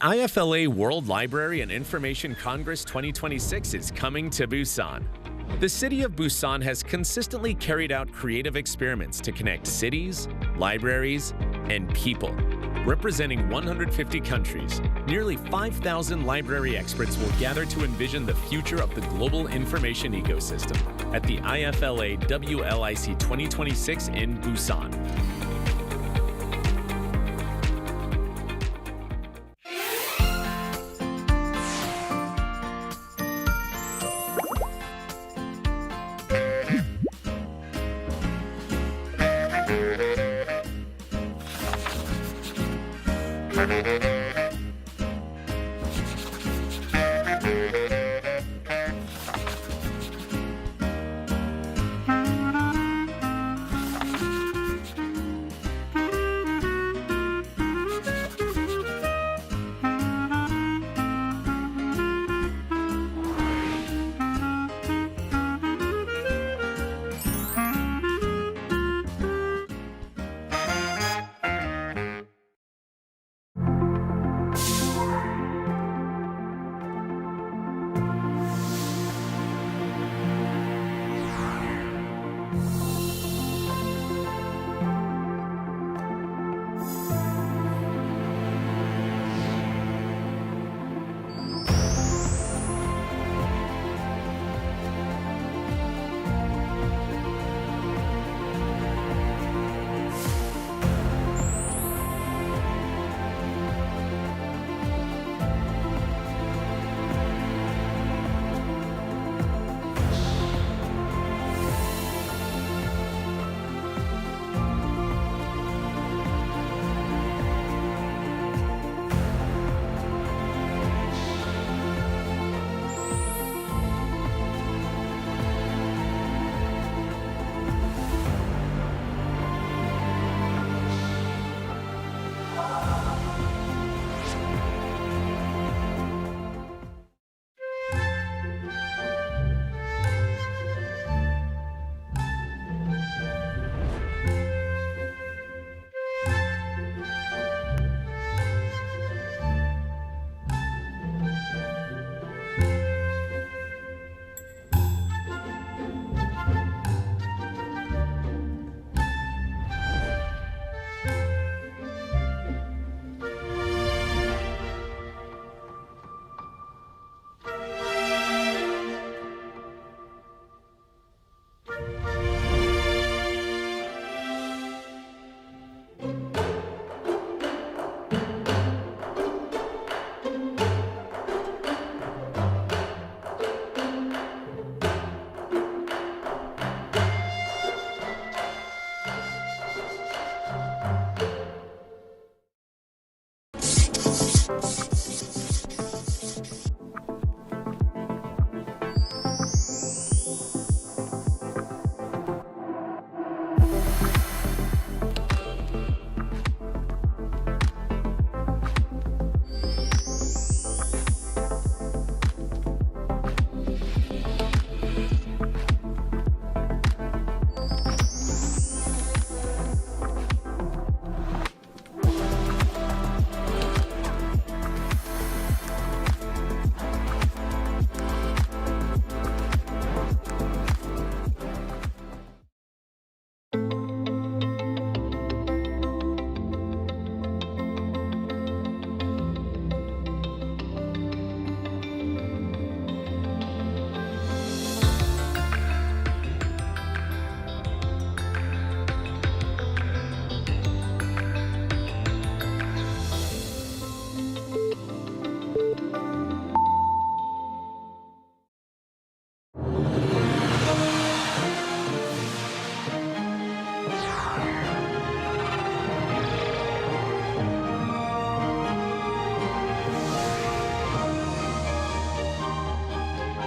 IFLA World Library and Information Congress 2026 is coming to Busan. The city of Busan has consistently carried out creative experiments to connect cities, libraries, and people. Representing 150 countries, nearly 5,000 library experts will gather to envision the future of the global information ecosystem at the IFLA WLIC 2026 in Busan.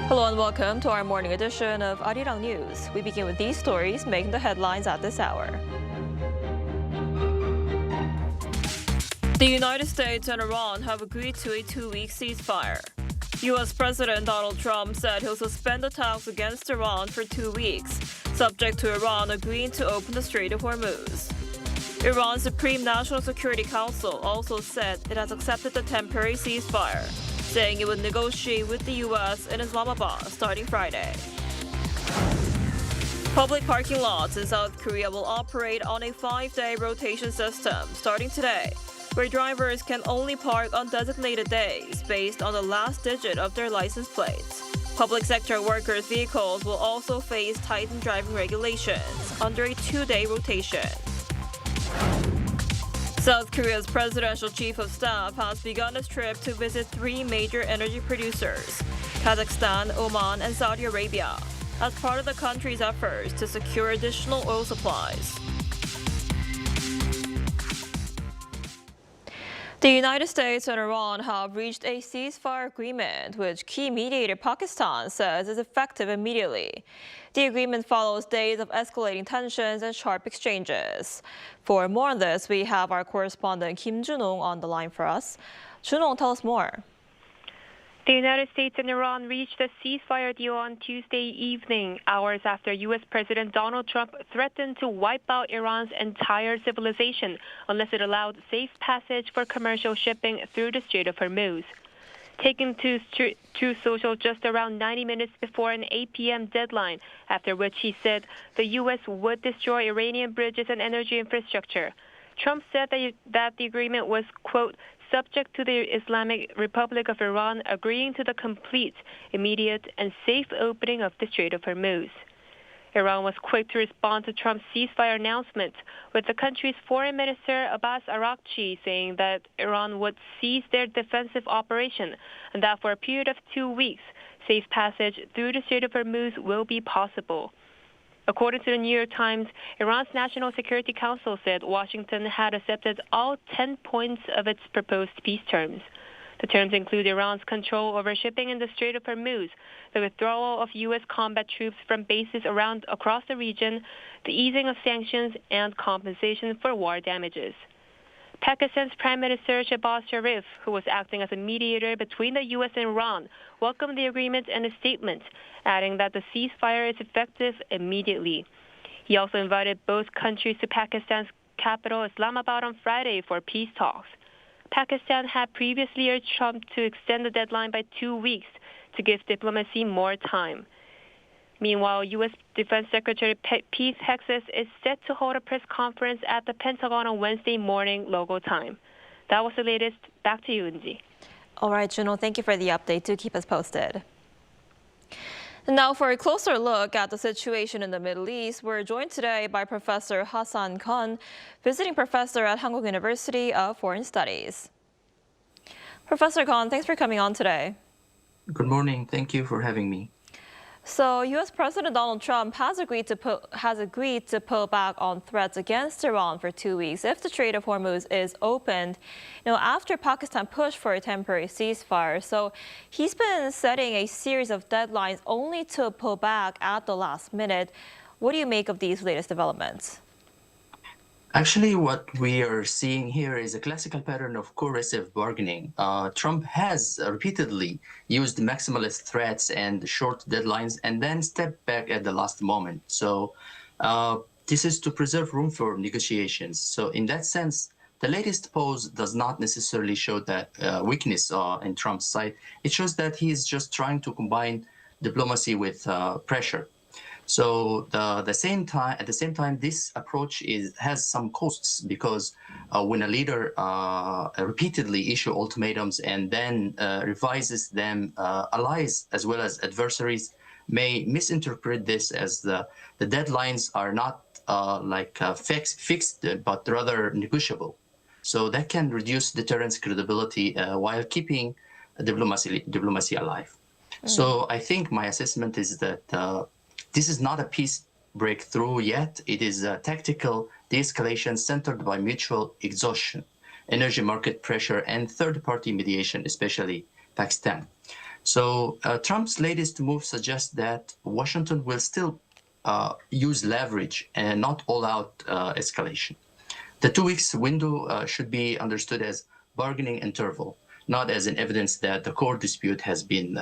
Hello and welcome to our morning edition of Arirang News. We begin with these stories making the headlines at this hour. The United States and Iran have agreed to a 2-week ceasefire. U.S. President Donald Trump said he'll suspend attacks against Iran for 2 weeks, subject to Iran agreeing to open the Strait of Hormuz. Iran's Supreme National Security Council also said it has accepted the temporary ceasefire, saying it would negotiate with the U.S. in Islamabad starting Friday. Public parking lots in South Korea will operate on a 5-day rotation system starting today, where drivers can only park on designated days based on the last digit of their license plates. Public sector workers' vehicles will also face tightened driving regulations under a 2-day rotation. South Korea's presidential chief of staff has begun his trip to visit 3 major energy producers, Kazakhstan, Oman, and Saudi Arabia, as part of the country's efforts to secure additional oil supplies. The United States and Iran have reached a ceasefire agreement, which key mediator Pakistan says is effective immediately. The agreement follows days of escalating tensions and sharp exchanges. For more on this, we have our correspondent Kim Yo-jong on the line for us. Junong, tell us more. The United States and Iran reached a ceasefire deal on Tuesday evening, hours after U.S. President Donald Trump threatened to wipe out Iran's entire civilization unless it allowed safe passage for commercial shipping through the Strait of Hormuz. Taken to Truth Social just around 90 minutes before an 8 p.m. deadline, after which he said the U.S. would destroy Iranian bridges and energy infrastructure. Trump said that the agreement was, quote, subject to the Islamic Republic of Iran agreeing to the complete, immediate, and safe opening of the Strait of Hormuz. Iran was quick to respond to Trump's ceasefire announcement, with the country's foreign minister Abbas Araghchi saying that Iran would cease their defensive operation and that for a period of 2 weeks, safe passage through the Strait of Hormuz will be possible. According to the New York Times, Iran's National Security Council said Washington had accepted all 10 points of its proposed peace terms. The terms include Iran's control over shipping in the Strait of Hormuz, the withdrawal of U.S. combat troops from bases across the region, the easing of sanctions, and compensation for war damages. Pakistan's Prime Minister Shehbaz Sharif, who was acting as a mediator between the U.S. and Iran, welcomed the agreement in a statement, adding that the ceasefire is effective immediately. He also invited both countries to Pakistan's capital, Islamabad, on Friday for peace talks. Pakistan had previously urged Trump to extend the deadline by 2 weeks to give diplomacy more time. Meanwhile, U.S. Defense Secretary Pete Hegseth is set to hold a press conference at the Pentagon on Wednesday morning local time. That was the latest. Back to you, Unji. All right, Juno, thank you for the update. Do keep us posted. Now, for a closer look at the situation in the Middle East, we're joined today by Professor Hassan Khan, visiting professor at Hankuk University of Foreign Studies. Professor Khan, thanks for coming on today. Good morning. Thank you for having me. So, U.S. President Donald Trump has agreed to pull back on threats against Iran for 2 weeks if the Strait of Hormuz is opened, after Pakistan pushed for a temporary ceasefire. So, he's been setting a series of deadlines only to pull back at the last minute. What do you make of these latest developments? Actually, what we are seeing here is a classical pattern of coercive bargaining. Trump has repeatedly used maximalist threats and short deadlines and then stepped back at the last moment. So this is to preserve room for negotiations. So in that sense, the latest pause does not necessarily show that weakness in Trump's side. It shows that he is just trying to combine diplomacy with pressure. So at the same time, this approach has some costs because when a leader repeatedly issues ultimatums and then revises them, allies as well as adversaries may misinterpret this as the deadlines are not fixed, but rather negotiable. So that can reduce deterrence credibility while keeping diplomacy alive. So I think my assessment is that this is not a peace breakthrough yet. It is a tactical de-escalation centered by mutual exhaustion, energy market pressure, and third-party mediation, especially Pakistan. So Trump's latest move suggests that Washington will still use leverage and not all-out escalation. The 2 weeks window should be understood as bargaining interval, not as an evidence that the core dispute has been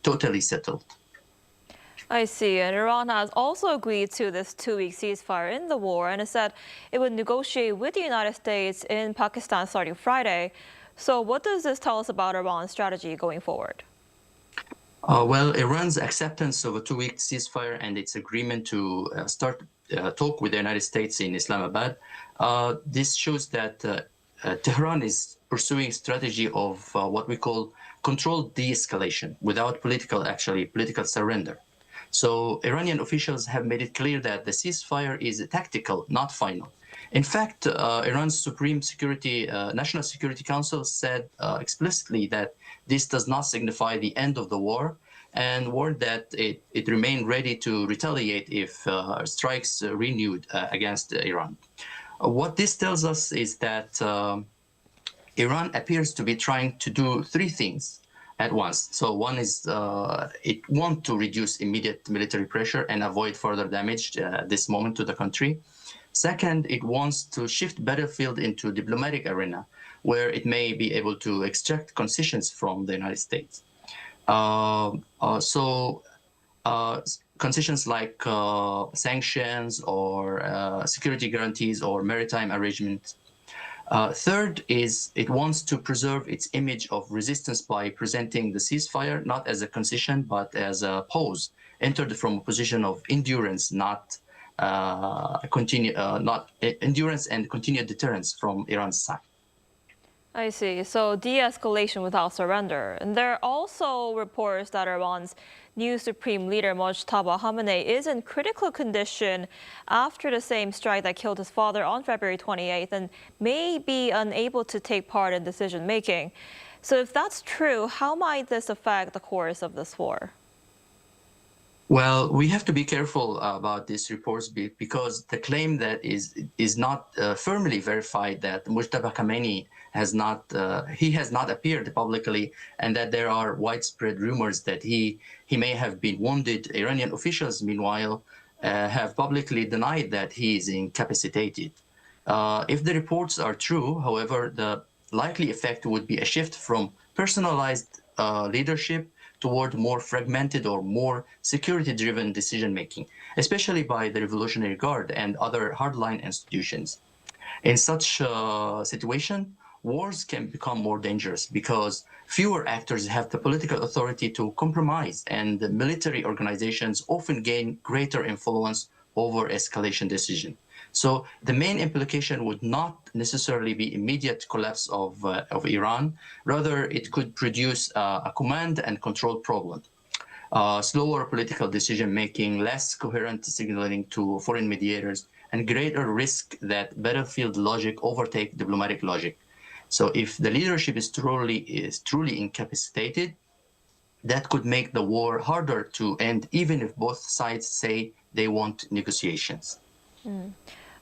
totally settled. I see. And Iran has also agreed to this 2-week ceasefire in the war, and it said it would negotiate with the United States in Pakistan starting Friday. So what does this tell us about Iran's strategy going forward? Well, Iran's acceptance of a 2-week ceasefire and its agreement to start talk with the United States in Islamabad, this shows that Tehran is pursuing a strategy of what we call controlled de-escalation without political surrender. So Iranian officials have made it clear that the ceasefire is tactical, not final. In fact, Iran's National Security Council said explicitly that this does not signify the end of the war and warned that it remained ready to retaliate if strikes renewed against Iran. What this tells us is that Iran appears to be trying to do three things at once. So one is it wants to reduce immediate military pressure and avoid further damage at this moment to the country. Second, it wants to shift battlefield into diplomatic arena, where it may be able to extract concessions from the United States. Concessions like sanctions or security guarantees or maritime arrangements. Third is it wants to preserve its image of resistance by presenting the ceasefire not as a concession but as a pause entered from a position of endurance, not endurance and continued deterrence from Iran's side. I see. So de-escalation without surrender. And there are also reports that Iran's new supreme leader, Mojtaba Khamenei, is in critical condition after the same strike that killed his father on February 28th and may be unable to take part in decision-making. So if that's true, how might this affect the course of this war? Well, we have to be careful about these reports because the claim that is not firmly verified that Mojtaba Khamenei has not appeared publicly, and that there are widespread rumors that he may have been wounded. Iranian officials, meanwhile, have publicly denied that he is incapacitated. If the reports are true, however, the likely effect would be a shift from personalized leadership toward more fragmented or more security-driven decision-making, especially by the Revolutionary Guard and other hardline institutions. In such a situation, wars can become more dangerous because fewer actors have the political authority to compromise, and the military organizations often gain greater influence over escalation decisions. So the main implication would not necessarily be immediate collapse of Iran. Rather, it could produce a command and control problem, slower political decision-making, less coherent signaling to foreign mediators, and greater risk that battlefield logic overtake diplomatic logic. So if the leadership is truly incapacitated, that could make the war harder to end, even if both sides say they want negotiations.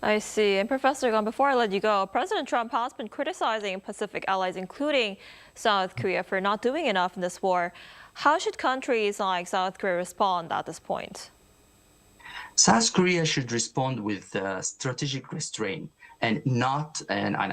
I see. And Professor Gunn, before I let you go, President Trump has been criticizing Pacific allies, including South Korea, for not doing enough in this war. How should countries like South Korea respond at this point? South Korea should respond with strategic restraint and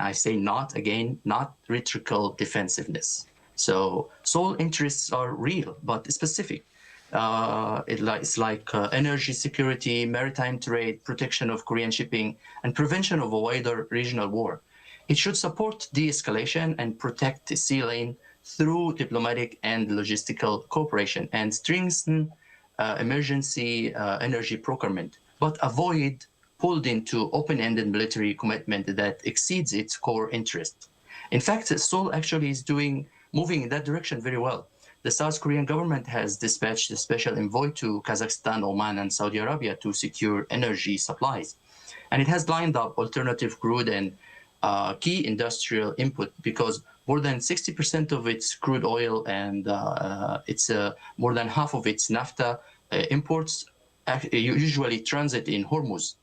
I say not again, not rhetorical defensiveness. So Seoul interests are real, but specific. It's like energy security, maritime trade, protection of Korean shipping, and prevention of a wider regional war. It should support de-escalation and protect the sea lane through diplomatic and logistical cooperation and strengthen emergency energy procurement, but avoid pulled into open-ended military commitment that exceeds its core interest. In fact, Seoul actually is moving in that direction very well. The South Korean government has dispatched a special envoy to Kazakhstan, Oman, and Saudi Arabia to secure energy supplies. And it has lined up alternative crude and key industrial input because more than 60% of its crude oil and more than half of its naphtha imports usually transit in Hormuz.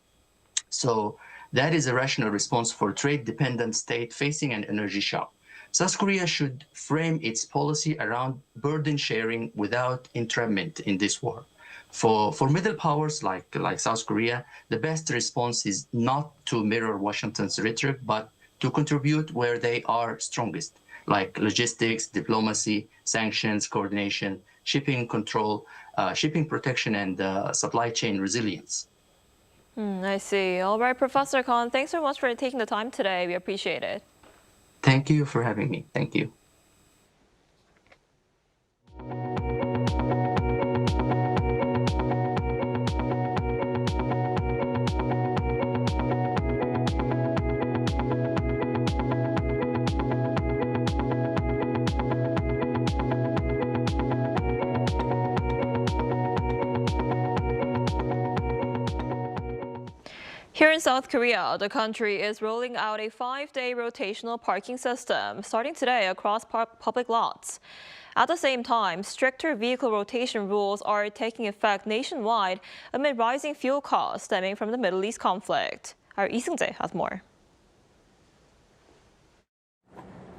So that is a rational response for a trade-dependent state facing an energy shock. South Korea should frame its policy around burden sharing without entrapment in this war. For middle powers like South Korea, the best response is not to mirror Washington's rhetoric, but to contribute where they are strongest, like logistics, diplomacy, sanctions, coordination, shipping control, shipping protection, and supply chain resilience. I see. All right, Professor Khan, thanks so much for taking the time today. We appreciate it. Thank you for having me. Thank you. Here in South Korea, the country is rolling out a 5-day rotational parking system starting today across public lots. At the same time, stricter vehicle rotation rules are taking effect nationwide amid rising fuel costs stemming from the Middle East conflict. Our Lee Seung-jae has more.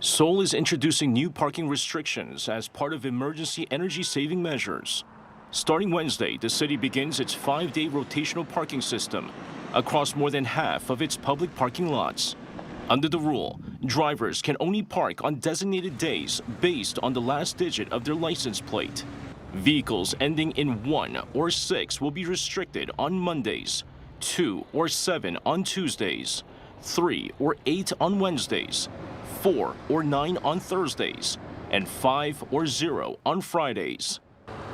Seoul is introducing new parking restrictions as part of emergency energy-saving measures. Starting Wednesday, the city begins its 5-day rotational parking system across more than half of its public parking lots. Under the rule, drivers can only park on designated days based on the last digit of their license plate. Vehicles ending in 1 or 6 will be restricted on Mondays, 2 or 7 on Tuesdays, 3 or 8 on Wednesdays, 4 or 9 on Thursdays, and 5 or 0 on Fridays.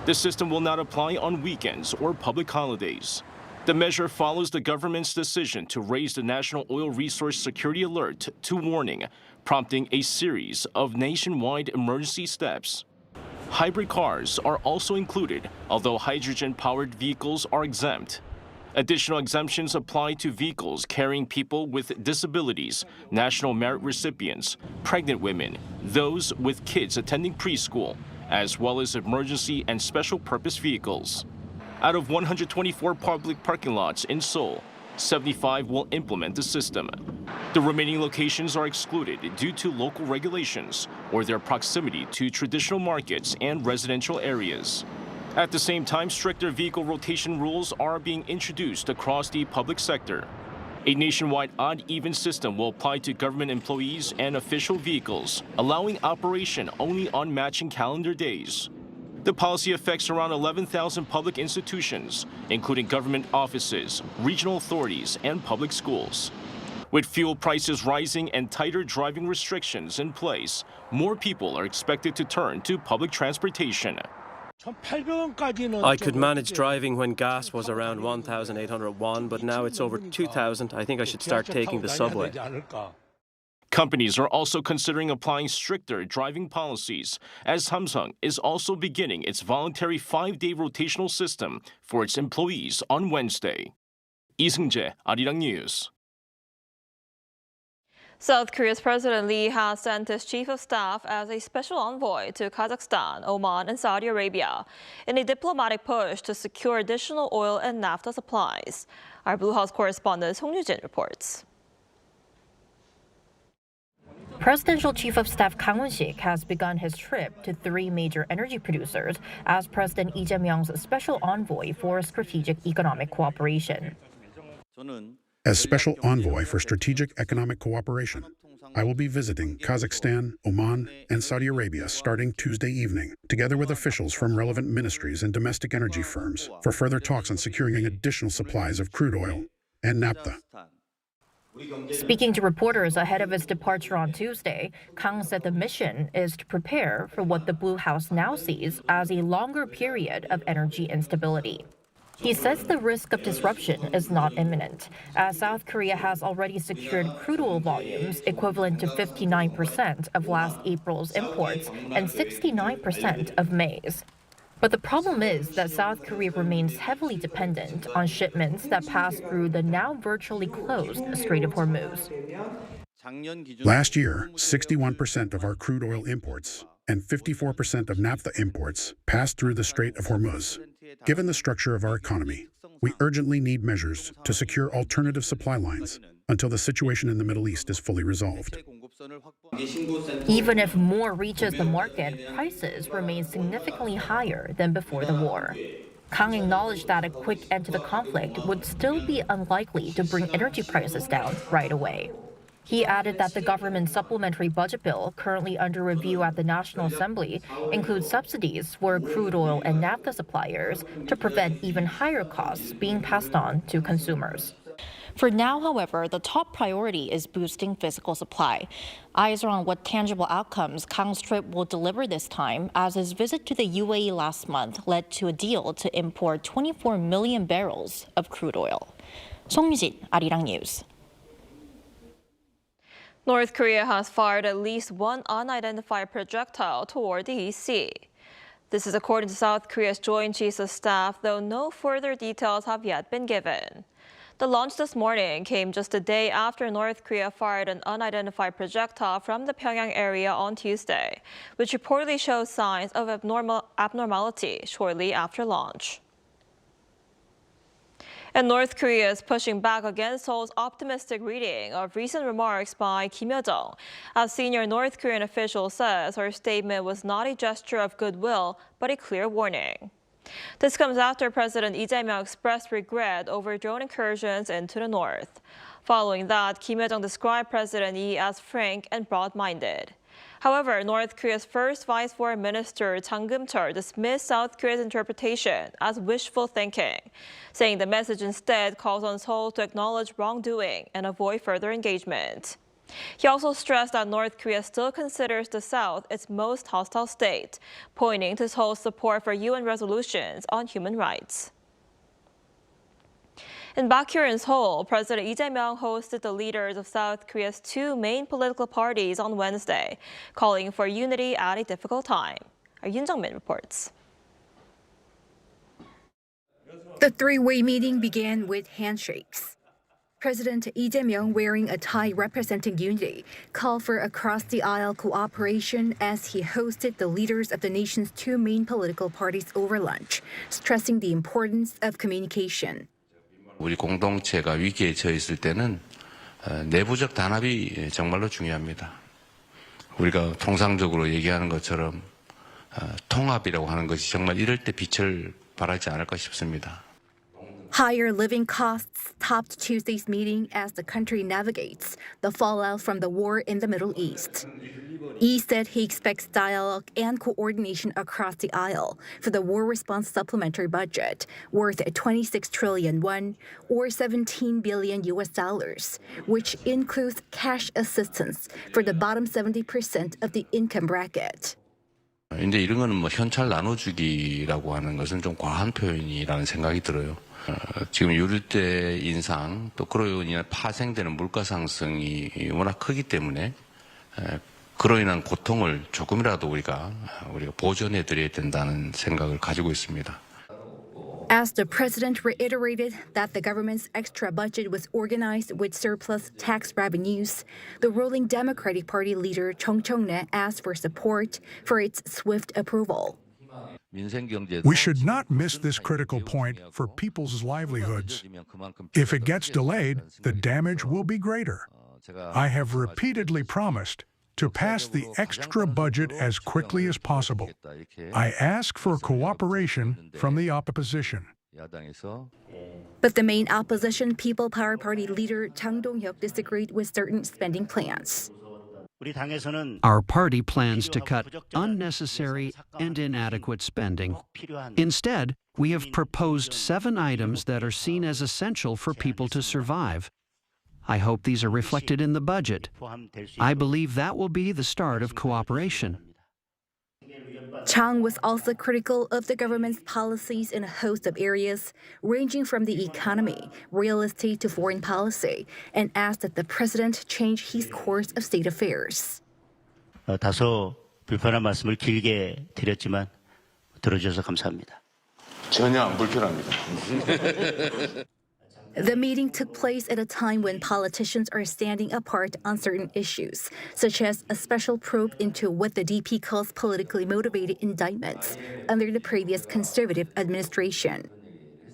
The system will not apply on weekends or public holidays. The measure follows the government's decision to raise the National Oil Resource Security Alert to warning, prompting a series of nationwide emergency steps. Hybrid cars are also included, although hydrogen-powered vehicles are exempt. Additional exemptions apply to vehicles carrying people with disabilities, national merit recipients, pregnant women, those with kids attending preschool, as well as emergency and special purpose vehicles. Out of 124 public parking lots in Seoul, 75 will implement the system. The remaining locations are excluded due to local regulations or their proximity to traditional markets and residential areas. At the same time, stricter vehicle rotation rules are being introduced across the public sector. A nationwide odd-even system will apply to government employees and official vehicles, allowing operation only on matching calendar days. The policy affects around 11,000 public institutions, including government offices, regional authorities, and public schools. With fuel prices rising and tighter driving restrictions in place, more people are expected to turn to public transportation. I could manage driving when gas was around 1,800 won, but now it's over 2,000. I think I should start taking the subway. Companies are also considering applying stricter driving policies, as Samsung is also beginning its voluntary 5-day rotational system for its employees on Wednesday. Lee Seung-jae, Arirang News. South Korea's President Lee has sent his chief of staff as a special envoy to Kazakhstan, Oman, and Saudi Arabia in a diplomatic push to secure additional oil and naphtha supplies. Our Blue House correspondent Song Yoo-jin reports. Presidential Chief of Staff Kang Won-sik has begun his trip to 3 major energy producers as President Lee Jae-myung's special envoy for strategic economic cooperation. As special envoy for strategic economic cooperation, I will be visiting Kazakhstan, Oman, and Saudi Arabia starting Tuesday evening, together with officials from relevant ministries and domestic energy firms, for further talks on securing additional supplies of crude oil and naphtha. Speaking to reporters ahead of his departure on Tuesday, Kang said the mission is to prepare for what the Blue House now sees as a longer period of energy instability. He says the risk of disruption is not imminent, as South Korea has already secured crude oil volumes equivalent to 59% of last April's imports and 69% of May's. But the problem is that South Korea remains heavily dependent on shipments that pass through the now virtually closed Strait of Hormuz. Last year, 61% of our crude oil imports and 54% of naphtha imports passed through the Strait of Hormuz. Given the structure of our economy, we urgently need measures to secure alternative supply lines until the situation in the Middle East is fully resolved. Even if more reaches the market, prices remain significantly higher than before the war. Kang acknowledged that a quick end to the conflict would still be unlikely to bring energy prices down right away. He added that the government's supplementary budget bill, currently under review at the National Assembly, includes subsidies for crude oil and naphtha suppliers to prevent even higher costs being passed on to consumers. For now, however, the top priority is boosting physical supply. Eyes are on what tangible outcomes Kang's trip will deliver this time, as his visit to the UAE last month led to a deal to import 24 million barrels of crude oil. 송유진, Arirang News. North Korea has fired at least one unidentified projectile toward the East Sea. This is according to South Korea's Joint Chiefs of Staff, though no further details have yet been given. The launch this morning came just a day after North Korea fired an unidentified projectile from the Pyongyang area on Tuesday, which reportedly showed signs of abnormality shortly after launch. And North Korea is pushing back against Seoul's optimistic reading of recent remarks by Kim Yo-jong. A senior North Korean official says her statement was not a gesture of goodwill, but a clear warning. This comes after President Lee Jae-myung expressed regret over drone incursions into the north. Following that, Kim Yo-jong described President Lee as frank and broad-minded. However, North Korea's first Vice Foreign Minister Chang Kim-chul dismissed South Korea's interpretation as wishful thinking, saying the message instead calls on Seoul to acknowledge wrongdoing and avoid further engagement. He also stressed that North Korea still considers the South its most hostile state, pointing to Seoul's support for UN resolutions on human rights. And back here in Seoul, President Lee Jae-myung hosted the leaders of South Korea's two main political parties on Wednesday, calling for unity at a difficult time. Our Yoon Jung-min reports. The three-way meeting began with handshakes. President Lee Jae-myung, wearing a tie representing unity, called for across-the-aisle cooperation as he hosted the leaders of the nation's two main political parties over lunch, stressing the importance of communication. 우리 공동체가 위기에 처해 있을 때는 내부적 단합이 정말로 중요합니다. 우리가 통상적으로 얘기하는 것처럼 통합이라고 하는 것이 정말 이럴 때 빛을 발하지 않을까 싶습니다. Higher living costs topped Tuesday's meeting as the country navigates the fallout from the war in the Middle East. Lee said he expects dialogue and coordination across the aisle for the war response supplementary budget worth 26 trillion won or $17 billion, which includes cash assistance for the bottom 70% of the income bracket. 이제 이런 거는 뭐 현찰 나눠주기라고 하는 것은 좀 과한 표현이라는 생각이 들어요. 지금 유류대 인상 또 그로 인해 파생되는 물가 상승이 워낙 크기 때문에 그로 인한 고통을 조금이라도 우리가 보전해 드려야 된다는 생각을 가지고 있습니다. As the president reiterated that the government's extra budget was organized with surplus tax revenues, the ruling Democratic Party leader Chung Cheong-nae asked for support for its swift approval. We should not miss this critical point for people's livelihoods. If it gets delayed, the damage will be greater. I have repeatedly promised to pass the extra budget as quickly as possible. I ask for cooperation from the opposition. But the main opposition People Power Party leader Chang Dong-hyuk disagreed with certain spending plans. Our party plans to cut unnecessary and inadequate spending. Instead, we have proposed 7 items that are seen as essential for people to survive. I hope these are reflected in the budget. I believe that will be the start of cooperation. Chang was also critical of the government's policies in a host of areas, ranging from the economy, real estate to foreign policy, and asked that the president change his course of state affairs. 다소 불편한 말씀을 길게 드렸지만 들어주셔서 감사합니다. 전혀 안 불편합니다. The meeting took place at a time when politicians are standing apart on certain issues, such as a special probe into what the DP calls politically motivated indictments under the previous conservative administration.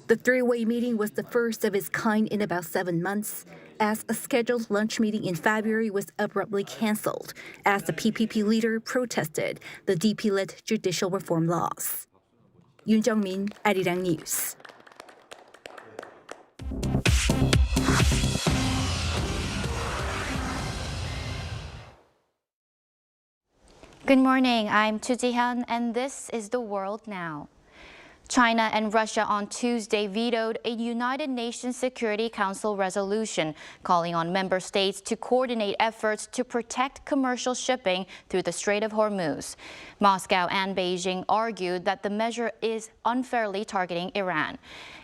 The three-way meeting was the first of its kind in about 7 months, as a scheduled lunch meeting in February was abruptly canceled as the PPP leader protested the DP-led judicial reform laws. Yoon Jung-min, Arirang News. Good morning, I'm Chu Ji-hyun, and this is The World Now. China and Russia on Tuesday vetoed a United Nations Security Council resolution calling on member states to coordinate efforts to protect commercial shipping through the Strait of Hormuz. Moscow and Beijing argued that the measure is unfairly targeting Iran.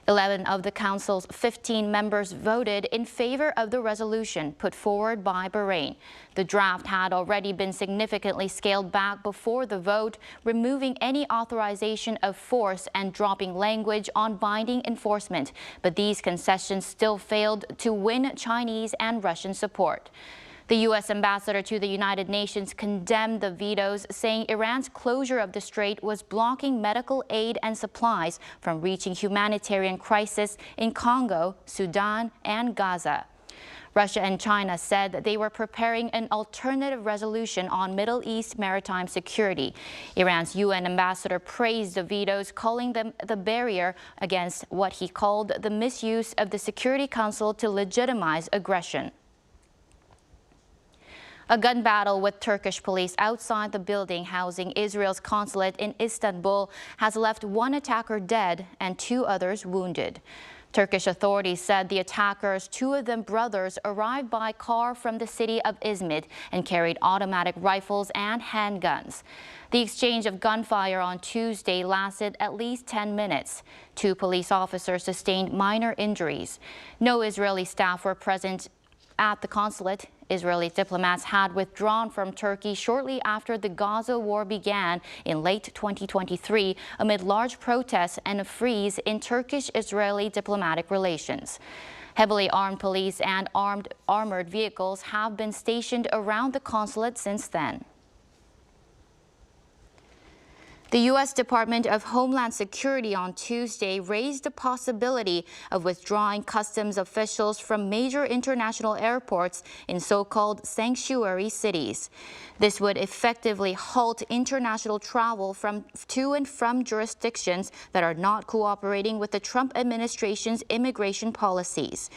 11 of the Council's 15 members voted in favor of the resolution put forward by Bahrain. The draft had already been significantly scaled back before the vote, removing any authorization of force and dropping language on binding enforcement. But these concessions still failed to win Chinese and Russian support. The U.S. ambassador to the United Nations condemned the vetoes, saying Iran's closure of the strait was blocking medical aid and supplies from reaching humanitarian crisis in Congo, Sudan, and Gaza. Russia and China said that they were preparing an alternative resolution on Middle East maritime security. Iran's UN ambassador praised the vetoes, calling them the barrier against what he called the misuse of the Security Council to legitimize aggression. A gun battle with Turkish police outside the building housing Israel's consulate in Istanbul has left one attacker dead and 2 others wounded. Turkish authorities said the attackers, 2 of them brothers, arrived by car from the city of Izmit and carried automatic rifles and handguns. The exchange of gunfire on Tuesday lasted at least 10 minutes. 2 police officers sustained minor injuries. No Israeli staff were present at the consulate. Israeli diplomats had withdrawn from Turkey shortly after the Gaza war began in late 2023 amid large protests and a freeze in Turkish-Israeli diplomatic relations. Heavily armed police and armored vehicles have been stationed around the consulate since then. The U.S. Department of Homeland Security on Tuesday raised the possibility of withdrawing customs officials from major international airports in so-called sanctuary cities. This would effectively halt international travel to and from jurisdictions that are not cooperating with the Trump administration's immigration policies.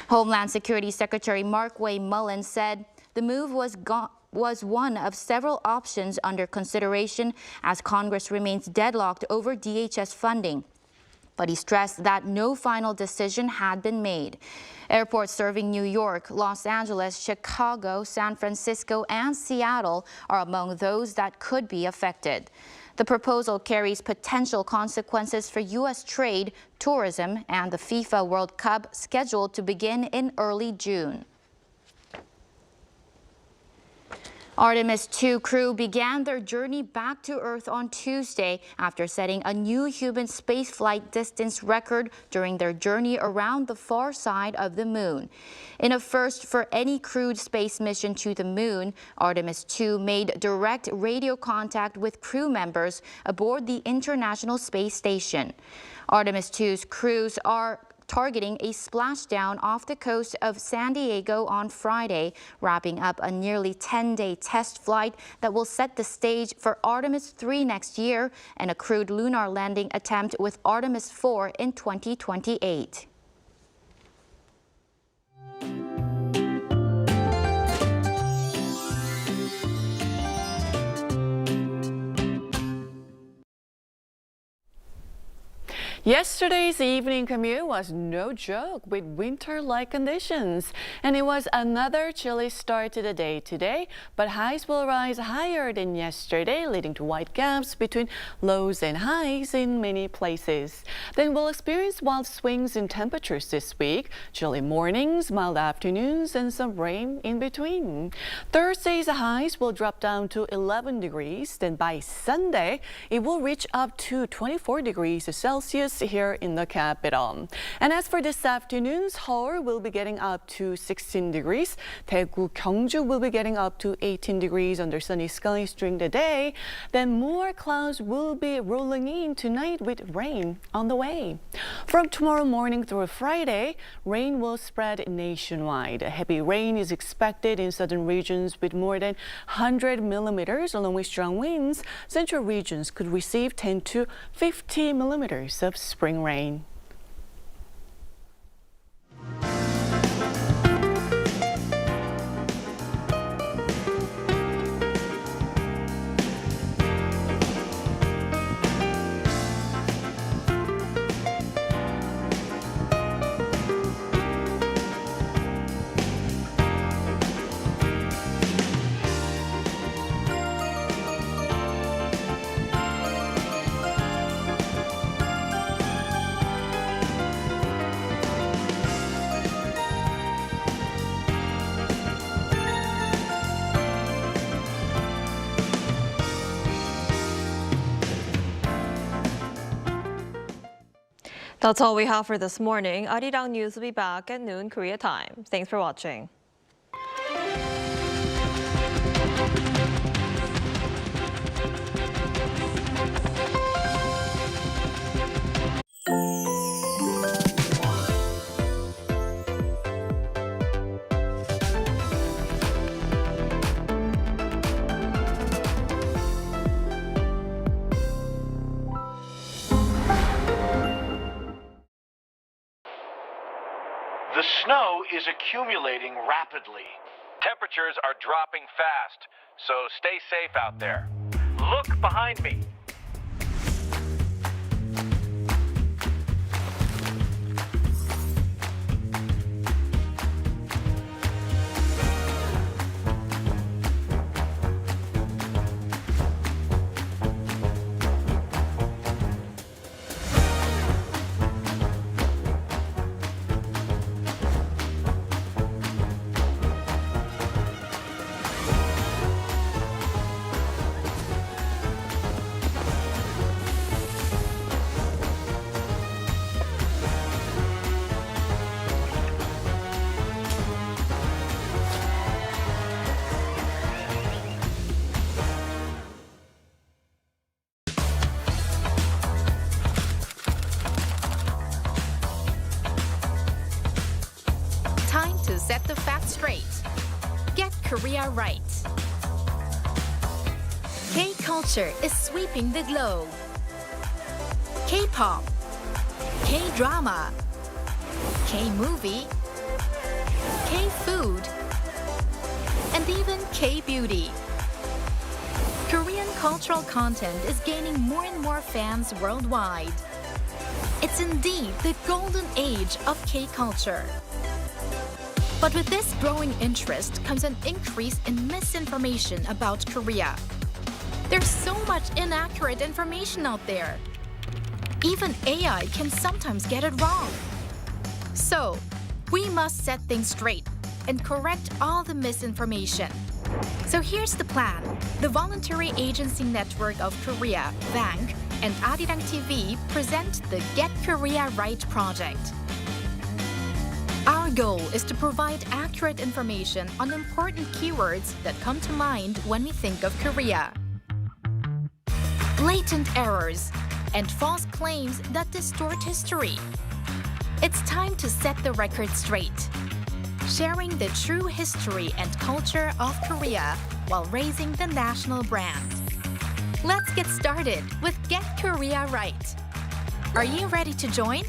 Homeland Security Secretary Markway Mullen said the move was one of several options under consideration as Congress remains deadlocked over DHS funding. But he stressed that no final decision had been made. Airports serving New York, Los Angeles, Chicago, San Francisco, and Seattle are among those that could be affected. The proposal carries potential consequences for U.S. trade, tourism, and the FIFA World Cup scheduled to begin in early June. Artemis II crew began their journey back to Earth on Tuesday after setting a new human spaceflight distance record during their journey around the far side of the moon. In a first for any crewed space mission to the moon, Artemis II made direct radio contact with crew members aboard the International Space Station. Artemis II's crews are targeting a splashdown off the coast of San Diego on Friday, wrapping up a nearly 10-day test flight that will set the stage for Artemis III next year and a crewed lunar landing attempt with Artemis IV in 2028. Yesterday's evening commute was no joke with winter-like conditions, and it was another chilly start to the day today, but highs will rise higher than yesterday, leading to wide gaps between lows and highs in many places. Then we'll experience wild swings in temperatures this week, chilly mornings, mild afternoons, and some rain in between. Thursday's highs will drop down to 11 degrees, then by Sunday, it will reach up to 24 degrees Celsius here in the capital. And as for this afternoon, Seoul will be getting up to 16 degrees. Daegu, Gyeongju will be getting up to 18 degrees under sunny skies during the day. Then more clouds will be rolling in tonight with rain on the way. From tomorrow morning through Friday, rain will spread nationwide. Heavy rain is expected in southern regions with more than 100 millimeters along with strong winds. Central regions could receive 10 to 50 millimeters of spring rain. That's all we have for this morning. Arirang News will be back at noon Korea time. Thanks for watching. The snow is accumulating rapidly. Temperatures are dropping fast, so stay safe out there. Look behind me. Set the facts straight. Get Korea right. K-culture is sweeping the globe. K-pop, K-drama, K-movie, K-food, and even K-beauty. Korean cultural content is gaining more and more fans worldwide. It's indeed the golden age of K-culture. But with this growing interest comes an increase in misinformation about Korea. There's so much inaccurate information out there. Even AI can sometimes get it wrong. So, we must set things straight and correct all the misinformation. So here's the plan. The Voluntary Agency Network of Korea, VANK, and Arirang TV present the Get Korea Right project. Our goal is to provide accurate information on important keywords that come to mind when we think of Korea. Blatant errors and false claims that distort history. It's time to set the record straight, sharing the true history and culture of Korea while raising the national brand. Let's get started with Get Korea Right. Are you ready to join?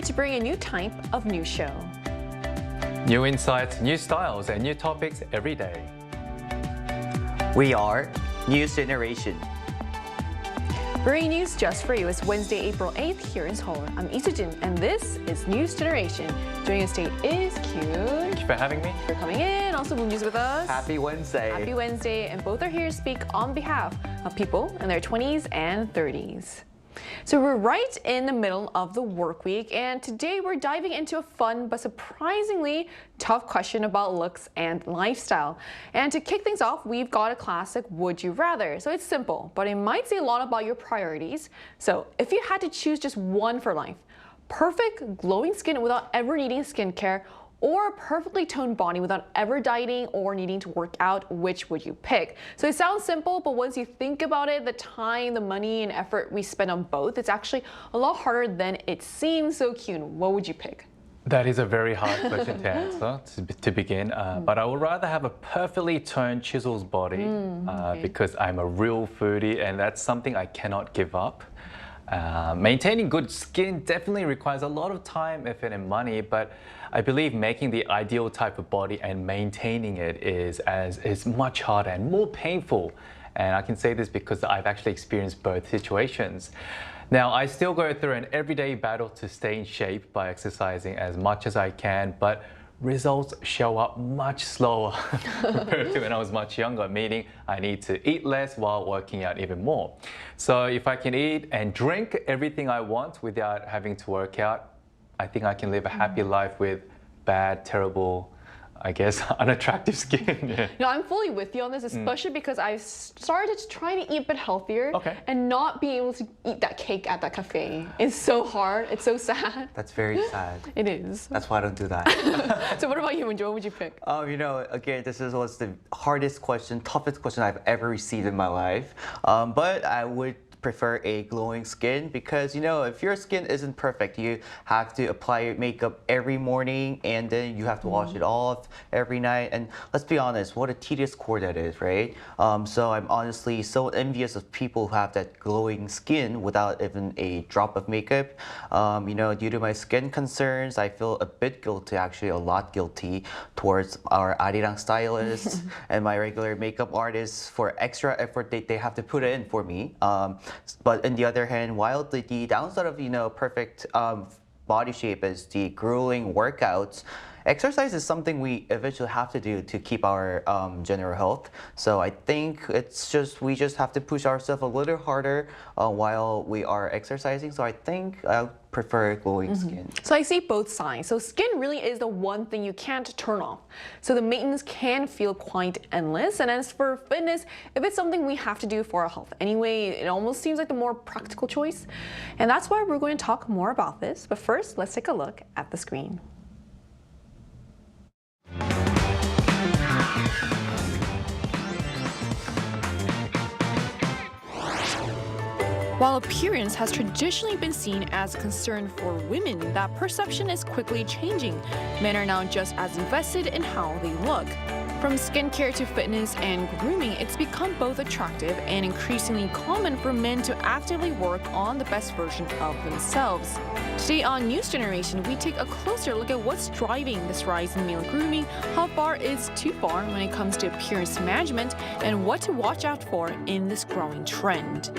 to bring a new type of news show. New insights, new styles, and new topics every day. We are News Generation. Bringing news just for you. It's Wednesday, April 8th here in Seoul. I'm Lee-Jin, and this is News Generation. Joining us today is Kyun. Thank you for having me. For coming in. Also, Boom News with us. Happy Wednesday. Happy Wednesday. And both are here to speak on behalf of people in their 20s and 30s. So we're right in the middle of the work week, and today we're diving into a fun but surprisingly tough question about looks and lifestyle. And to kick things off, we've got a classic Would You Rather. So it's simple, but it might say a lot about your priorities. So if you had to choose just one for life, perfect glowing skin without ever needing skincare, or a perfectly toned body without ever dieting or needing to work out, which would you pick? So it sounds simple, but once you think about it, the time, the money, and effort we spend on both, it's actually a lot harder than it seems. So Kyun, what would you pick? That is a very hard question to answer to begin, but I would rather have a perfectly toned, chiseled body because I'm a real foodie, and that's something I cannot give up. Maintaining good skin definitely requires a lot of time, effort, and money, but I believe making the ideal type of body and maintaining it is much harder and more painful. And I can say this because I've actually experienced both situations. Now, I still go through an everyday battle to stay in shape by exercising as much as I can, but results show up much slower compared to when I was much younger, meaning I need to eat less while working out even more. So if I can eat and drink everything I want without having to work out, I think I can live a happy life with bad, terrible, I guess, unattractive skin. Yeah. No, I'm fully with you on this, especially because I started trying to eat a bit healthier and not being able to eat that cake at that cafe. It's so hard. It's so sad. That's very sad. It is. That's why I don't do that. So what about you, Joe? What would you pick? You know, again, this was the hardest question, toughest question I've ever received in my life. But I would prefer a glowing skin because, you know, if your skin isn't perfect, you have to apply your makeup every morning and then you have to wash it off every night. And let's be honest, what a tedious chore that is, right? So I'm honestly so envious of people who have that glowing skin without even a drop of makeup. You know, due to my skin concerns, I feel a bit guilty, actually a lot guilty towards our Arirang stylists and my regular makeup artists for extra effort they have to put in for me. But on the other hand, while the downside of, you know, perfect body shape is the grueling workouts, exercise is something we eventually have to do to keep our general health. So I think we just have to push ourselves a little harder while we are exercising. So I think I prefer glowing skin. So I see both sides. So skin really is the one thing you can't turn off. So the maintenance can feel quite endless. And as for fitness, if it's something we have to do for our health anyway, it almost seems like the more practical choice. And that's why we're going to talk more about this. But first, let's take a look at the screen. While appearance has traditionally been seen as a concern for women, that perception is quickly changing. Men are now just as invested in how they look. From skincare to fitness and grooming, it's become both attractive and increasingly common for men to actively work on the best version of themselves. Today on News Generation, we take a closer look at what's driving this rise in male grooming, how far is too far when it comes to appearance management, and what to watch out for in this growing trend.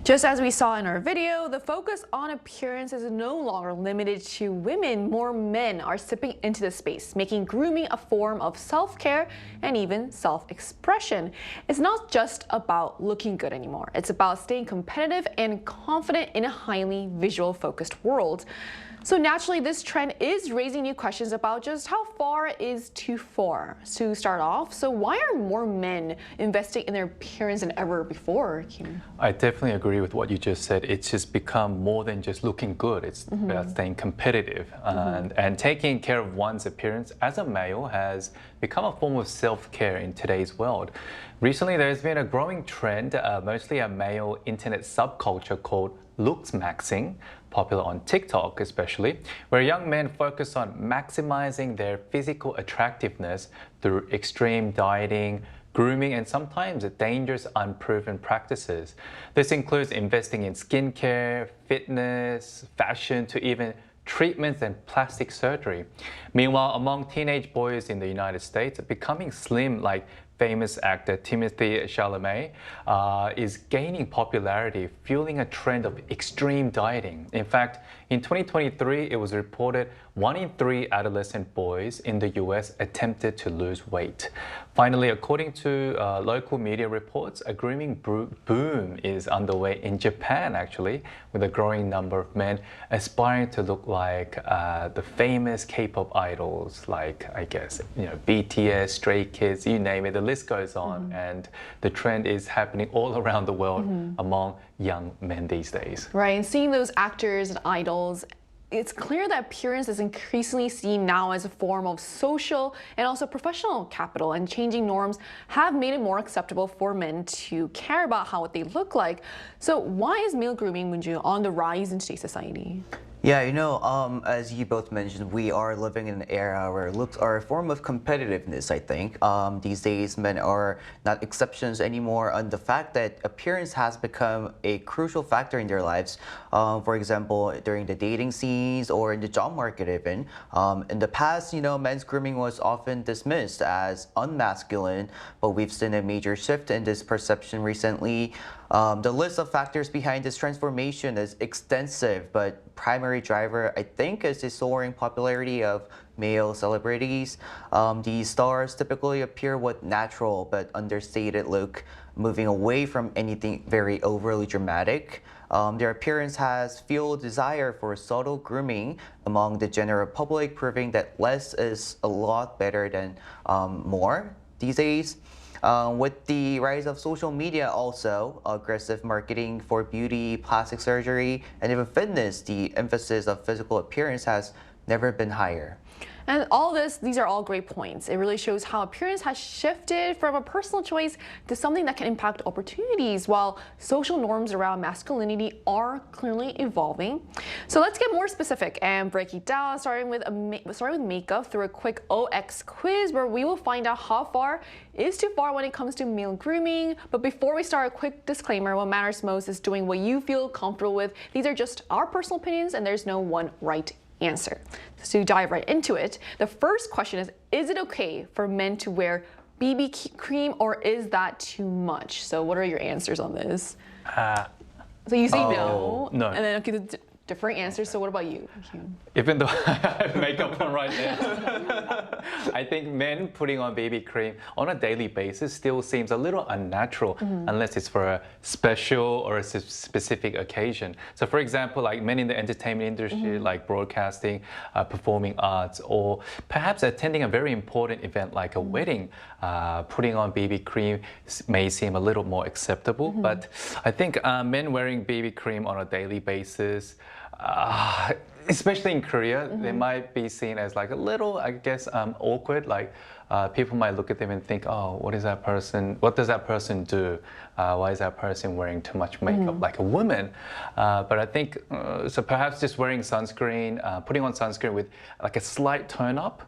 Just as we saw in our video, the focus on appearance is no longer limited to women. More men are stepping into the space, making grooming a form of self-care and even self-expression. It's not just about looking good anymore. It's about staying competitive and confident in a highly visual-focused world. So naturally, this trend is raising new questions about just how far is too far. To start off, so why are more men investing in their appearance than ever before, Kim? I definitely agree with what you just said. It's just become more than just looking good. It's about staying competitive. And taking care of one's appearance as a male has become a form of self-care in today's world. Recently, there's been a growing trend, mostly a male internet subculture called looks maxing, popular on TikTok especially, where young men focus on maximizing their physical attractiveness through extreme dieting, grooming, and sometimes dangerous, unproven practices. This includes investing in skincare, fitness, fashion, to even treatments and plastic surgery. Meanwhile, among teenage boys in the United States, becoming slim, like famous actor Timothée Chalamet, is gaining popularity, fueling a trend of extreme dieting. In fact, in 2023, it was reported 1 in 3 adolescent boys in the US attempted to lose weight. Finally, according to local media reports, a grooming boom is underway in Japan, actually, with a growing number of men aspiring to look like the famous K-pop idols, like, I guess, BTS, Stray Kids, you name it, the list goes on. And the trend is happening all around the world among young men these days. Right, and seeing those actors and idols, it's clear that appearance is increasingly seen now as a form of social and also professional capital, and changing norms have made it more acceptable for men to care about how they look like. So why is male grooming, Moon-ju, on the rise in today's society? Yeah, as you both mentioned, we are living in an era where looks are a form of competitiveness, I think. These days, men are not exceptions anymore on the fact that appearance has become a crucial factor in their lives. For example, during the dating scenes or in the job market even. In the past, men's grooming was often dismissed as unmasculine, but we've seen a major shift in this perception recently. The list of factors behind this transformation is extensive, but primary driver, I think, is the soaring popularity of male celebrities. These stars typically appear with natural but understated look, moving away from anything very overly dramatic. Their appearance has fueled desire for subtle grooming among the general public, proving that less is a lot better than more these days. With the rise of social media also, aggressive marketing for beauty, plastic surgery, and even fitness, the emphasis of physical appearance has never been higher. And all these are all great points. It really shows how appearance has shifted from a personal choice to something that can impact opportunities, while social norms around masculinity are clearly evolving. So let's get more specific and break it down, starting with makeup through a quick OX quiz, where we will find out how far is too far when it comes to male grooming. But before we start, a quick disclaimer: what matters most is doing what you feel comfortable with. These are just our personal opinions, and there's no one right answer. So to dive right into it, the first question is it okay for men to wear BB cream, or is that too much? So what are your answers on this? So you say no. No. And then okay, different answers. So what about you? Even though I have makeup on right now, I think men putting on BB cream on a daily basis still seems a little unnatural unless it's for a special or a specific occasion. So for example, like men in the entertainment industry, like broadcasting, performing arts, or perhaps attending a very important event like a wedding, putting on BB cream may seem a little more acceptable. But I think men wearing BB cream on a daily basis, especially in Korea, they might be seen as like a little, I guess, awkward. Like people might look at them and think, oh, what does that person do? Why is that person wearing too much makeup like a woman? But I think, so perhaps just wearing sunscreen, putting on sunscreen with like a slight turn up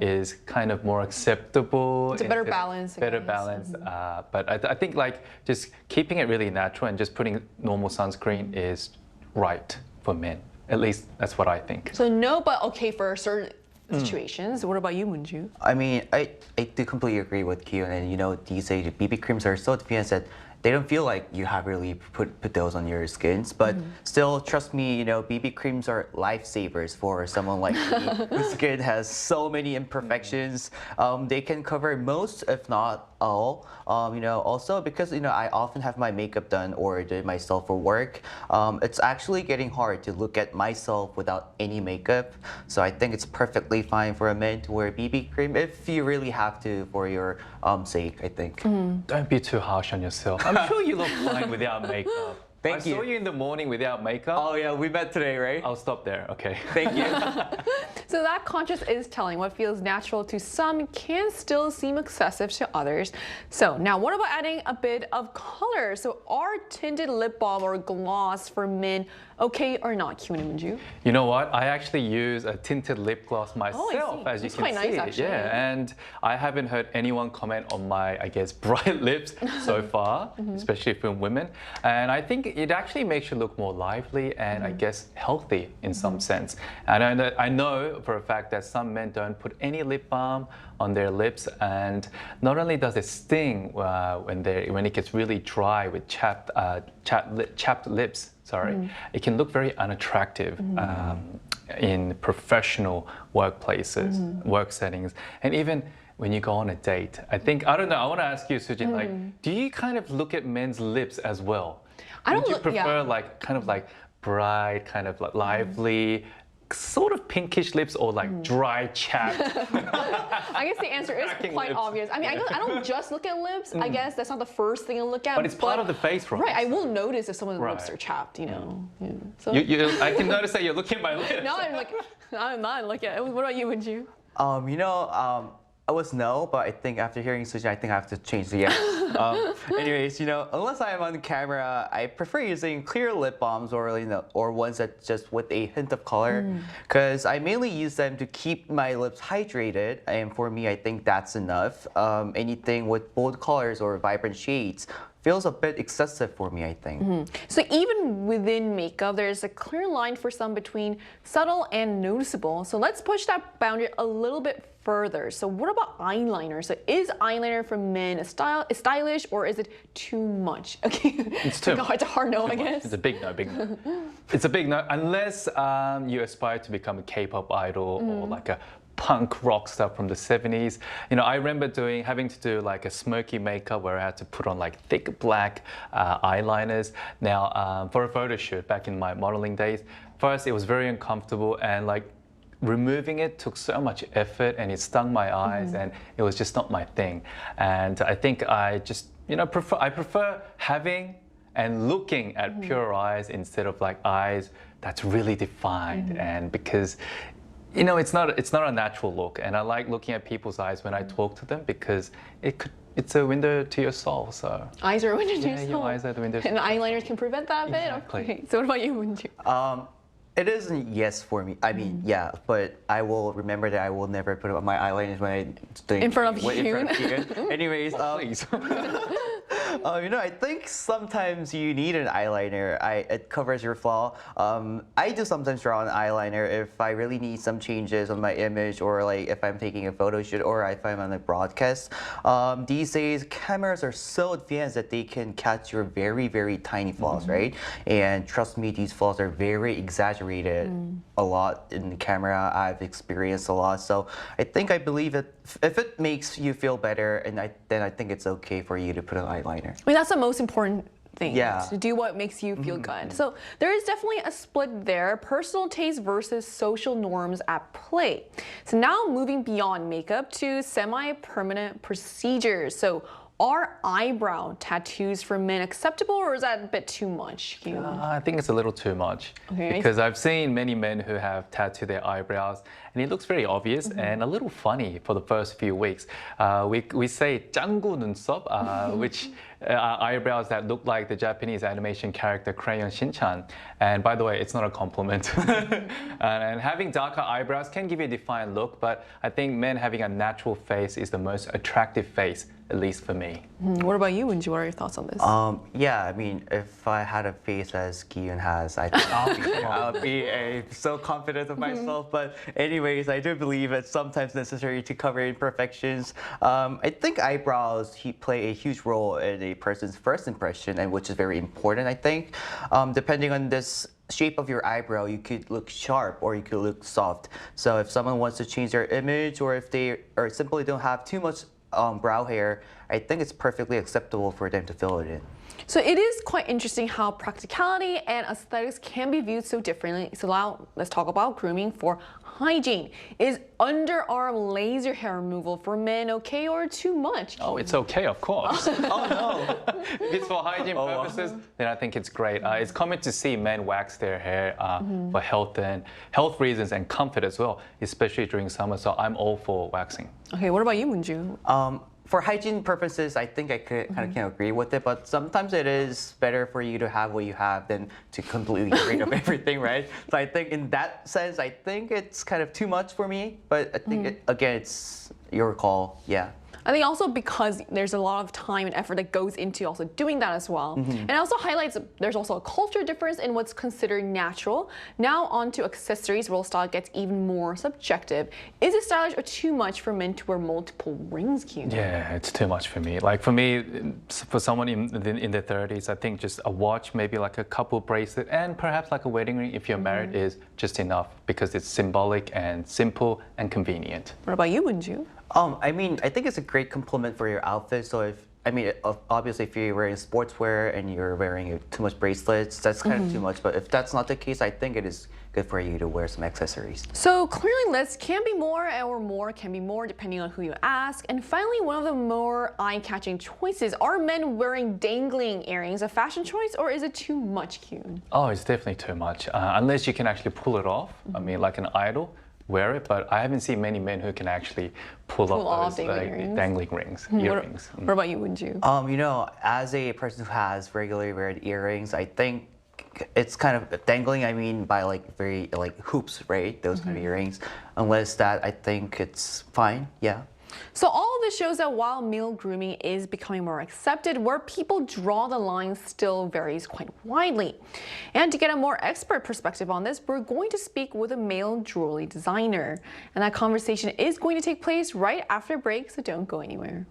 is kind of more acceptable. It's a better balance. Better balance. But I think like just keeping it really natural and just putting normal sunscreen is right for men. At least that's what I think. So no, but okay for certain situations. What about you, Moon-ju? I mean, I do completely agree with Kyun, and these days BB creams are so diffused that they don't feel like you have really put those on your skins. But still, trust me, BB creams are lifesavers for someone like me whose skin has so many imperfections. They can cover most, if not all. Also because I often have my makeup done or did myself for work. It's actually getting hard to look at myself without any makeup. So I think it's perfectly fine for a man to wear BB cream if you really have to for your sake, I think. Don't be too harsh on yourself. I'm sure you look fine without makeup. Thank you. I saw you in the morning without makeup. Oh yeah, we met today, right? I'll stop there, okay. Thank you. So that contrast is telling. What feels natural to some can still seem excessive to others. So now what about adding a bit of color? So are tinted lip balm or gloss for men Okay or not, Kim Yo-jong? You know what? I actually use a tinted lip gloss myself, as you It's can quite see. nice, actually. Yeah, and I haven't heard anyone comment on my, I guess, bright lips so far, especially from women. And I think it actually makes you look more lively and I guess healthy in some sense. And I know for a fact that some men don't put any lip balm on their lips, and not only does it sting when it gets really dry with chapped lips, it can look very unattractive in professional workplaces, work settings, and even when you go on a date. I don't know, I want to ask you, Sujin, like, do you kind of look at men's lips as well? Would you prefer like kind of like bright, kind of like lively, sort of pinkish lips, or like dry, chapped? I guess the answer is quite lips. obvious. I mean, I don't just look at lips. I guess that's not the first thing I look at. But it's part of the face, right? Right, I will notice if someone's lips are chapped, you know. Yeah. So, I can notice that you're looking at my lips. no, I'm not looking at it. What about you, Woonju? I was no, but I think after hearing Sujin, I think I have to change the yes. Anyways, unless I am on camera, I prefer using clear lip balms or ones that just with a hint of color, because I mainly use them to keep my lips hydrated, and for me, I think that's enough. Anything with bold colors or vibrant shades feels a bit excessive for me, I think. So even within makeup, there's a clear line for some between subtle and noticeable. So let's push that boundary a little bit further. So what about eyeliner? So is eyeliner for men stylish, or is it too much? Okay, it's too much. It's a hard no, I guess. It's a big no, big no. It's a big no, unless you aspire to become a K-pop idol or like a punk rock star from the 70s. I remember having to do like a smoky makeup where I had to put on like thick black eyeliners. Now, for a photo shoot back in my modeling days, first it was very uncomfortable, and like removing it took so much effort, and it stung my eyes, and it was just not my thing. And I think I just, I prefer having and looking at pure eyes instead of like eyes that's really defined, and because it's not a natural look, and I like looking at people's eyes when I talk to them, because it's a window to your soul. So eyes are a window to your soul. Your eyes are the window. And eyeliners can prevent that a bit. Exactly. Okay. So what about you, Woonju? It isn't yes for me. I mean, yeah, but I will remember that I will never put up my eyeliners when I doing in front of you. Anyways, please. I think sometimes you need an eyeliner. It covers your flaw. I do sometimes draw an eyeliner if I really need some changes on my image, or like if I'm taking a photo shoot, or if I'm on a broadcast. These days, cameras are so advanced that they can catch your very, very tiny flaws, right? And trust me, these flaws are very exaggerated a lot in the camera. I've experienced a lot. So I believe that if it makes you feel better, then I think it's okay for you to put an eyeliner. I mean, that's the most important thing. Yeah. To do what makes you feel good. So there is definitely a split there, personal taste versus social norms at play. So now moving beyond makeup to semi-permanent procedures. So are eyebrow tattoos for men acceptable, or is that a bit too much? I think it's a little too much, because I've seen many men who have tattooed their eyebrows, and it looks very obvious and a little funny for the first few weeks. We say 짱구 눈썹, which are eyebrows that look like the Japanese animation character Crayon Shin-chan. And by the way, it's not a compliment. And having darker eyebrows can give you a defined look, but I think men having a natural face is the most attractive face, at least for me. What about you, Woonju? What are your thoughts on this? Yeah, I mean, if I had a face as Gi-yoon has, I think I'll be so confident of myself. But anyways, I do believe it's sometimes necessary to cover imperfections. I think eyebrows play a huge role in a person's first impression, and which is very important, I think. Depending on this shape of your eyebrow, you could look sharp or you could look soft. So if someone wants to change their image, or if they simply don't have too much brow hair, I think it's perfectly acceptable for them to fill it in. So it is quite interesting how practicality and aesthetics can be viewed so differently. So now let's talk about grooming for hygiene. Is underarm laser hair removal for men okay, or too much? Oh, it's okay, of course. Oh no! If it's for hygiene purposes, then I think it's great. It's common to see men wax their hair for health reasons and comfort as well, especially during summer. So I'm all for waxing. Okay, what about you, Woonju? for hygiene purposes, I think I kind of can agree with it, but sometimes it is better for you to have what you have than to completely get rid of everything, right? So I think in that sense, I think it's kind of too much for me, but I think, again, it's your call, yeah. I think also because there's a lot of time and effort that goes into also doing that as well. And it also highlights there's also a culture difference in what's considered natural. Now on to accessories, where style gets even more subjective. Is it stylish or too much for men to wear multiple rings, Kyun? Yeah, it's too much for me. Like for me, for someone in their 30s, I think just a watch, maybe like a couple bracelet, and perhaps like a wedding ring if you're married is just enough because it's symbolic and simple and convenient. What about you, Woonju? I mean, I think it's a great compliment for your outfit. So obviously if you're wearing sportswear and you're wearing too much bracelets, that's kind of too much. But if that's not the case, I think it is good for you to wear some accessories. So clearly less can be more, or more can be more depending on who you ask. And finally, one of the more eye-catching choices, are men wearing dangling earrings a fashion choice, or is it too much, Kyun? Oh, it's definitely too much. Unless you can actually pull it off. I mean, like an idol. Wear it, but I haven't seen many men who can actually pull off those dangling rings, earrings. What about you, Woonju? You know, as a person who has regularly wear earrings, I think it's kind of dangling. I mean, by like very hoops, right? Those kind of earrings. Unless that, I think it's fine. Yeah. So all of this shows that while male grooming is becoming more accepted, where people draw the line still varies quite widely. And to get a more expert perspective on this, we're going to speak with a male jewelry designer. And that conversation is going to take place right after break, so don't go anywhere.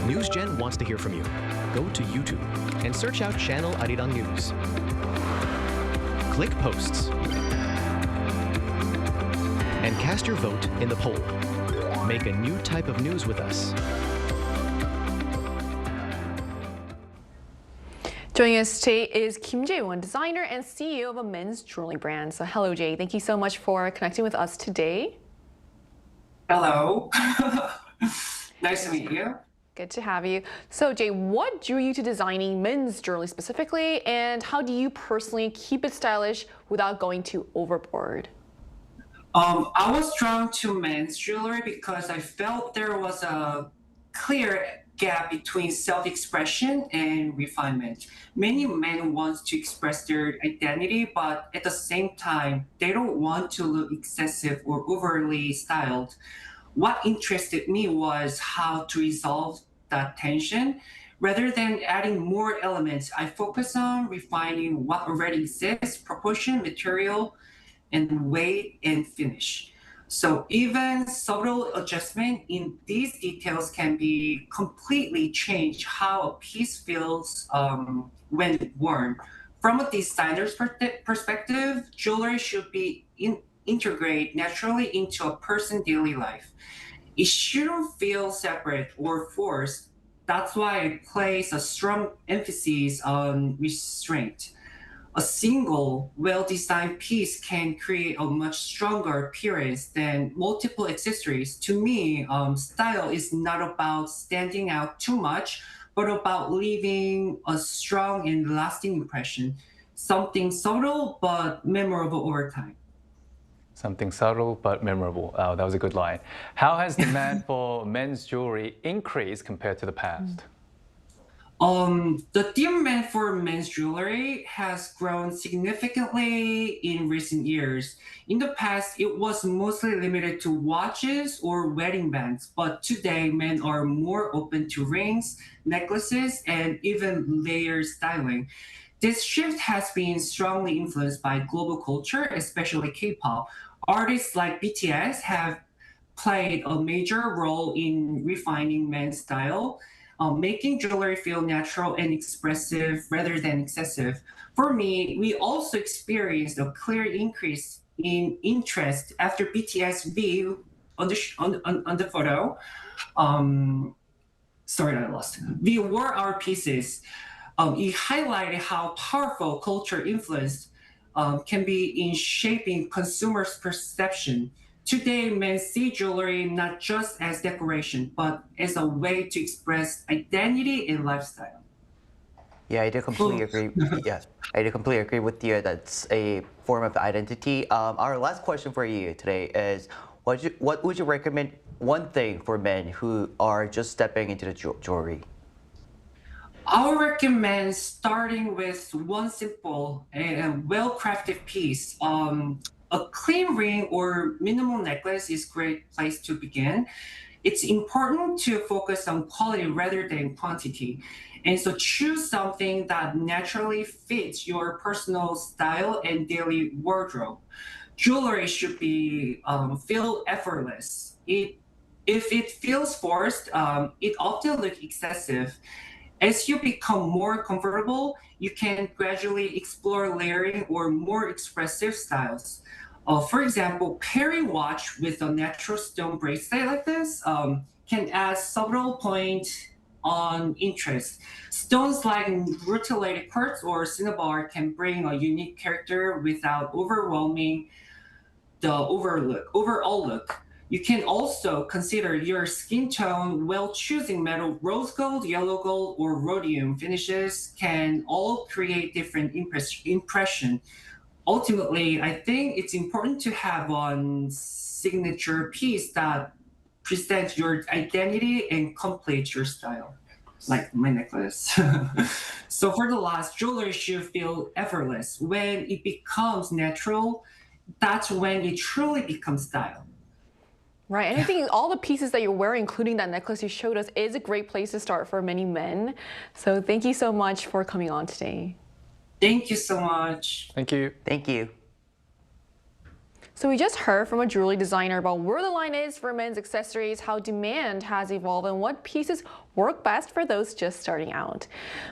NewsGen wants to hear from you. Go to YouTube and search out channel Arirang News. Click Posts. And cast your vote in the poll. Make a new type of news with us. Joining us today is Kim Jae-won, designer and CEO of a men's jewelry brand. So hello, Jay. Thank you so much for connecting with us today. Hello. Nice to meet you. Good to have you. So Jay, what drew you to designing men's jewelry specifically, and how do you personally keep it stylish without going too overboard? I was drawn to men's jewelry because I felt there was a clear gap between self-expression and refinement. Many men want to express their identity, but at the same time, they don't want to look excessive or overly styled. What interested me was how to resolve that tension. Rather than adding more elements, I focus on refining what already exists, proportion, material, and weight and finish. So even subtle adjustment in these details can be completely change how a piece feels when worn. From a designer's perspective, jewelry should be integrate naturally into a person's daily life. It shouldn't feel separate or forced. That's why I place a strong emphasis on restraint. A single, well-designed piece can create a much stronger appearance than multiple accessories. To me, style is not about standing out too much, but about leaving a strong and lasting impression. Something subtle but memorable over time. Something subtle but memorable. Oh, that was a good line. How has demand for men's jewelry increased compared to the past? The demand for men's jewelry has grown significantly in recent years. In the past, it was mostly limited to watches or wedding bands, but today men are more open to rings, necklaces, and even layered styling. This shift has been strongly influenced by global culture, especially K-pop. Artists like BTS have played a major role in refining men's style, making jewelry feel natural and expressive rather than excessive. For me, we also experienced a clear increase in interest after BTS V on the photo. Sorry, I lost. We wore our pieces. It highlighted how powerful culture influence can be in shaping consumers' perception. Today, men see jewelry not just as decoration, but as a way to express identity and lifestyle. Yeah, I do completely agree. Yeah, I do completely agree with you. That's a form of identity. Our last question for you today is, what would you recommend one thing for men who are just stepping into the jewelry? I would recommend starting with one simple and well-crafted piece. A clean ring or minimal necklace is a great place to begin. It's important to focus on quality rather than quantity. And so choose something that naturally fits your personal style and daily wardrobe. Jewelry should be feel effortless. If it feels forced, it often looks excessive. As you become more comfortable, you can gradually explore layering or more expressive styles. For example, pairing watch with a natural stone bracelet like this can add subtle point on interest. Stones like rutilated quartz or cinnabar can bring a unique character without overwhelming the overall look. You can also consider your skin tone while choosing metal. Rose gold, yellow gold, or rhodium finishes can all create different impression. Ultimately, I think it's important to have one signature piece that presents your identity and completes your style, like my necklace. So for the last, jewelry should feel effortless. When it becomes natural, that's when it truly becomes style. Right, and I think all the pieces that you're wearing, including that necklace you showed us, is a great place to start for many men. So thank you so much for coming on today. Thank you so much. Thank you. Thank you. So we just heard from a jewelry designer about where the line is for men's accessories, how demand has evolved, and what pieces work best for those just starting out.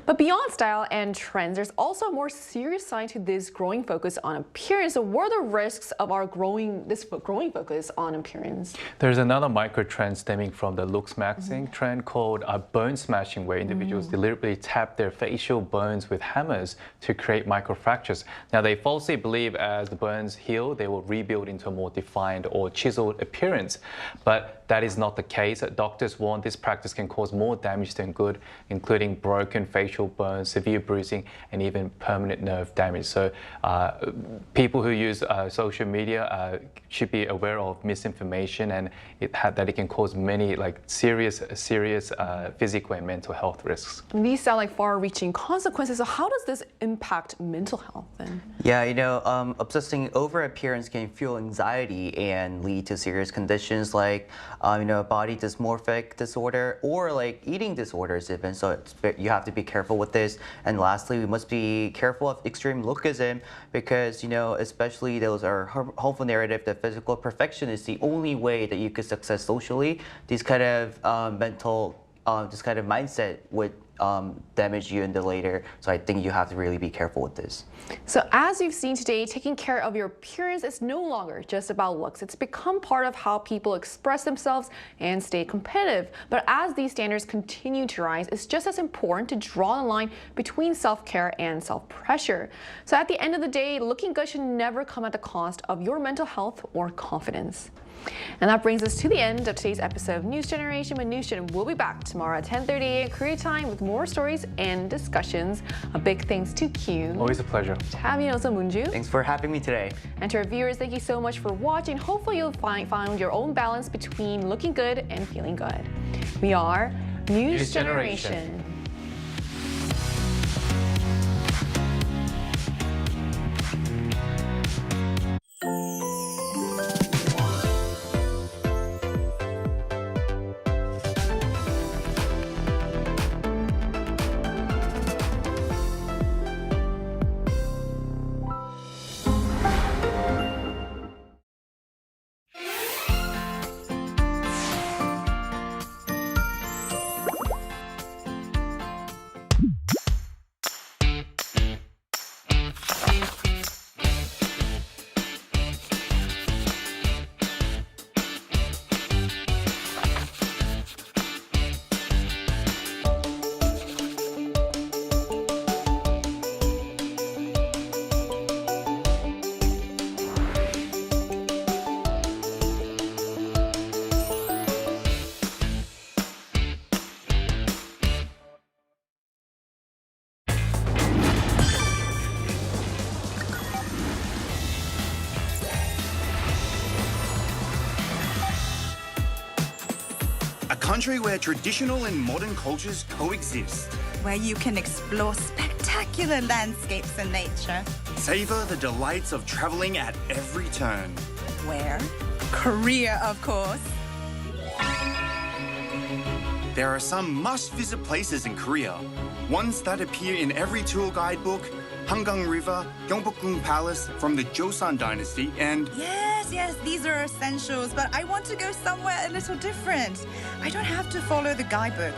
But beyond style and trends, there's also a more serious side to this growing focus on appearance. So what are the risks of our growing focus on appearance? There's another micro trend stemming from the looks maxing trend called bone smashing, where individuals deliberately tap their facial bones with hammers to create microfractures. Now, they falsely believe as the bones heal, they will rebuild into a more defined or chiseled appearance. But that is not the case. Doctors warn this practice can cause more damage than good, including broken facial bones, severe bruising, and even permanent nerve damage. So people who use social media should be aware of misinformation and that it can cause many serious physical and mental health risks. And these sound like far-reaching consequences. So how does this impact mental health then? Yeah, obsessing over appearance can fuel anxiety and lead to serious conditions like body dysmorphic disorder or like eating disorders even. So you have to be careful with this. And lastly, we must be careful of extreme lookism because, especially those are harmful narrative that physical perfection is the only way that you could success socially. These kind of this kind of mindset would damage you in the later. So I think you have to really be careful with this. So as you've seen today, taking care of your appearance is no longer just about looks. It's become part of how people express themselves and stay competitive. But as these standards continue to rise, it's just as important to draw the line between self-care and self-pressure. So at the end of the day, looking good should never come at the cost of your mental health or confidence. And that brings us to the end of today's episode of News Generation with News Gen. We'll be back tomorrow at 10:30 a.m. Korea time with more stories and discussions. A big thanks to Q. Always a pleasure. To have you also, Moonju. Thanks for having me today. And to our viewers, thank you so much for watching. Hopefully you'll find your own balance between looking good and feeling good. We are News Generation. country where traditional and modern cultures coexist. Where you can explore spectacular landscapes and nature. Savor the delights of traveling at every turn. Where? Korea, of course. There are some must-visit places in Korea. Ones that appear in every tour guidebook: Hangang River, Gyeongbokgung Palace from the Joseon Dynasty, and... Yes, these are essentials, but I want to go somewhere a little different. I don't have to follow the guidebook.